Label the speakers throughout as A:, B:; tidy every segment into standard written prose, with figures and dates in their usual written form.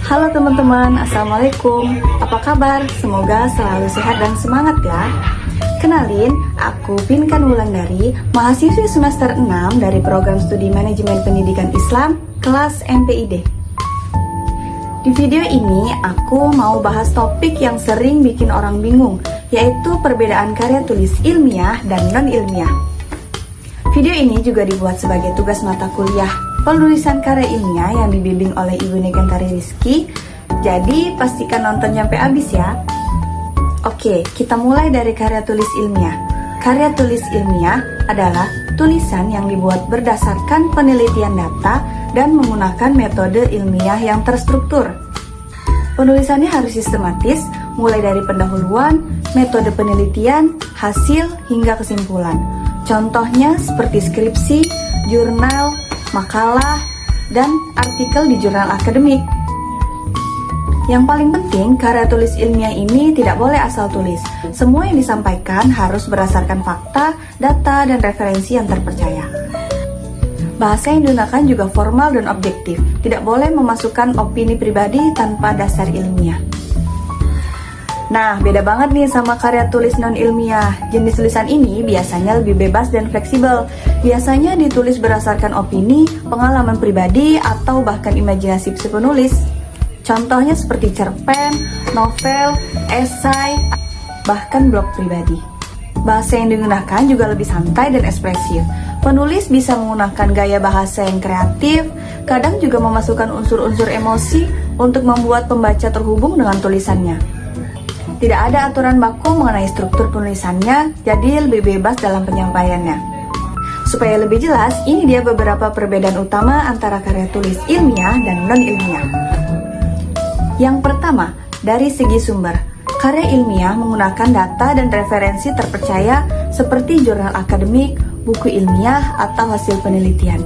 A: Halo teman-teman, Assalamualaikum. Apa kabar? Semoga selalu sehat dan semangat ya. Kenalin, aku Pinkan Wulandari, mahasiswi semester 6 dari program studi Manajemen Pendidikan Islam, kelas MPID. Di video ini, aku mau bahas topik yang sering bikin orang bingung, yaitu perbedaan karya tulis ilmiah dan non-ilmiah. Video ini juga dibuat sebagai tugas mata kuliah penulisan karya ilmiah yang dibimbing oleh Ibu Negantari Rizky. Jadi pastikan nonton sampai habis ya. Oke, kita mulai dari karya tulis ilmiah. Karya tulis ilmiah adalah tulisan yang dibuat berdasarkan penelitian data dan menggunakan metode ilmiah yang terstruktur. Penulisannya harus sistematis, mulai dari pendahuluan, metode penelitian, hasil, hingga kesimpulan. Contohnya seperti skripsi, jurnal, makalah, dan artikel di jurnal akademik. Yang paling penting, karya tulis ilmiah ini tidak boleh asal tulis. Semua yang disampaikan harus berdasarkan fakta, data, dan referensi yang terpercaya. Bahasa yang digunakan juga formal dan objektif. Tidak boleh memasukkan opini pribadi tanpa dasar ilmiah. Nah, beda banget nih sama karya tulis non-ilmiah. Jenis tulisan ini biasanya lebih bebas dan fleksibel. Biasanya ditulis berdasarkan opini, pengalaman pribadi, atau bahkan imajinasi si penulis. Contohnya seperti cerpen, novel, esai, bahkan blog pribadi. Bahasa yang digunakan juga lebih santai dan ekspresif. Penulis bisa menggunakan gaya bahasa yang kreatif, kadang juga memasukkan unsur-unsur emosi untuk membuat pembaca terhubung dengan tulisannya. Tidak ada aturan baku mengenai struktur penulisannya, jadi lebih bebas dalam penyampaiannya. Supaya lebih jelas, ini dia beberapa perbedaan utama antara karya tulis ilmiah dan non-ilmiah. Yang pertama, dari segi sumber. Karya ilmiah menggunakan data dan referensi terpercaya seperti jurnal akademik, buku ilmiah, atau hasil penelitian.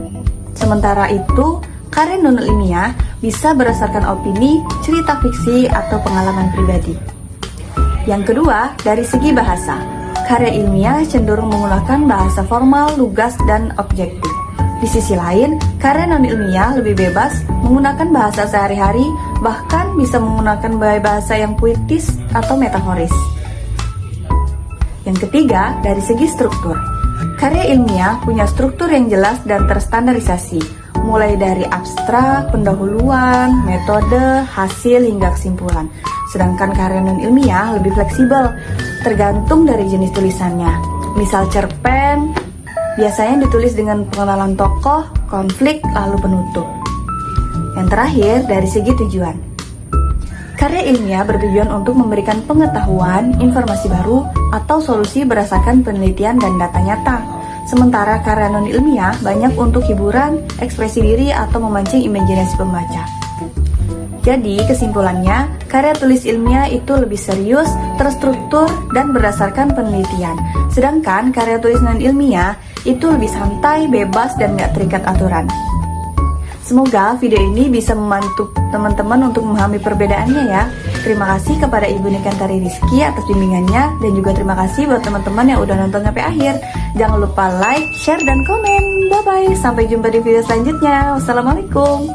A: Sementara itu, karya non-ilmiah bisa berdasarkan opini, cerita fiksi, atau pengalaman pribadi. Yang kedua, dari segi bahasa. Karya ilmiah cenderung menggunakan bahasa formal, lugas, dan objektif. Di sisi lain, karya non-ilmiah lebih bebas, menggunakan bahasa sehari-hari, bahkan bisa menggunakan bahasa yang puitis atau metaforis. Yang ketiga, dari segi struktur. Karya ilmiah punya struktur yang jelas dan terstandarisasi, mulai dari abstrak, pendahuluan, metode, hasil, hingga kesimpulan. Sedangkan karya non-ilmiah lebih fleksibel, tergantung dari jenis tulisannya. Misal cerpen, biasanya ditulis dengan pengenalan tokoh, konflik, lalu penutup. Yang terakhir, dari segi tujuan. Karya ilmiah bertujuan untuk memberikan pengetahuan, informasi baru, atau solusi berdasarkan penelitian dan data nyata. Sementara karya non-ilmiah banyak untuk hiburan, ekspresi diri, atau memancing imajinasi pembaca. Jadi, kesimpulannya, karya tulis ilmiah itu lebih serius, terstruktur, dan berdasarkan penelitian. Sedangkan karya tulis non-ilmiah itu lebih santai, bebas, dan gak terikat aturan. Semoga video ini bisa membantu teman-teman untuk memahami perbedaannya ya. Terima kasih kepada Ibu Negantari Rizky atas bimbingannya, dan juga terima kasih buat teman-teman yang udah nonton sampai akhir. Jangan lupa like, share, dan komen. Bye-bye, sampai jumpa di video selanjutnya. Wassalamualaikum.